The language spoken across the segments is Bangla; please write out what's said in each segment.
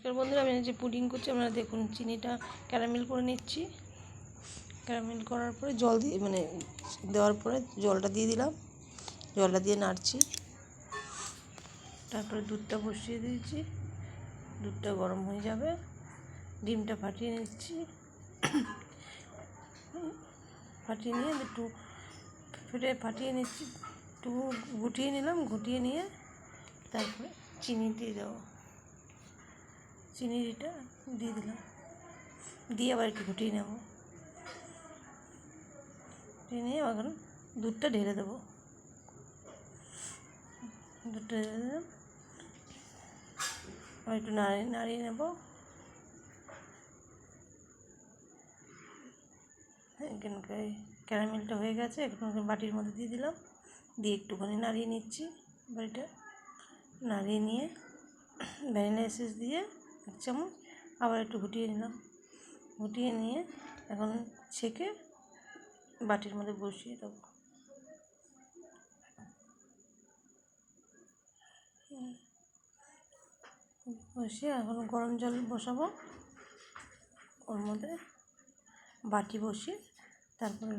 নমস্কার বন্ধুরা, আমি যে পুডিং করছি আপনারা দেখুন। চিনিটা ক্যারামেল করে নিচ্ছি। ক্যারামেল করার পরে জল দিয়ে দেওয়ার পরে জলটা দিয়ে দিলাম। জলটা দিয়ে নাড়ছি। তারপরে দুধটা বসিয়ে দিয়েছি। দুধটা গরম হয়ে যাবে। ডিমটা ফাটিয়ে নিচ্ছি। ফাটিয়ে নিয়ে একটু ফাটিয়ে নিচ্ছি। একটু গুটিয়ে নিলাম। গুটিয়ে নিয়ে তারপরে চিনি দিয়ে দেবো। চিনিটা দিয়ে দিলাম। দিয়ে আবার একটু ফুটিয়ে নেব। ফুটিয়ে নিয়ে এখন দুধটা ঢেলে দেবো। দুধটা ঢেলে দিলাম। আবার একটু নাড়িয়ে নেব। এখানকার ক্যারামেলটা হয়ে গেছে। এখন বাটির মধ্যে দিয়ে দিলাম। দিয়ে একটুখানি নাড়িয়ে নিচ্ছি। বাটিটা নাড়িয়ে নিয়ে ভ্যানিলা এসেন্স দিয়ে 1 চামচ আবার একটু ফুটিয়ে নিলাম। ফুটিয়ে নিয়ে এখন ছেঁকে বাটির মধ্যে বসিয়ে দেবো। বসিয়ে এখন গরম জল বসাবো। ওর মধ্যে বাটি বসিয়ে তারপরে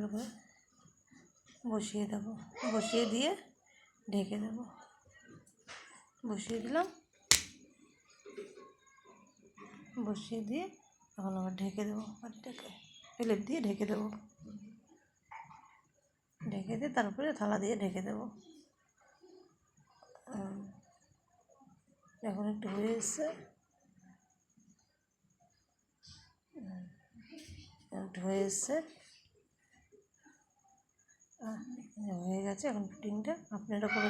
বসিয়ে দেবো। বসিয়ে দিয়ে ঢেকে দেবো। বসিয়ে দিলাম। বসিয়ে দিয়ে এখন আবার ঢেকে দেবো। বাটিটাকে প্লেট দিয়ে ঢেকে দেবো। ঢেকে দিয়ে তারপরে থালা দিয়ে ঢেকে দেবো। এখন একটু হয়ে এসছে। হয়ে গেছে। এখন পুডিংটা আপনারা করে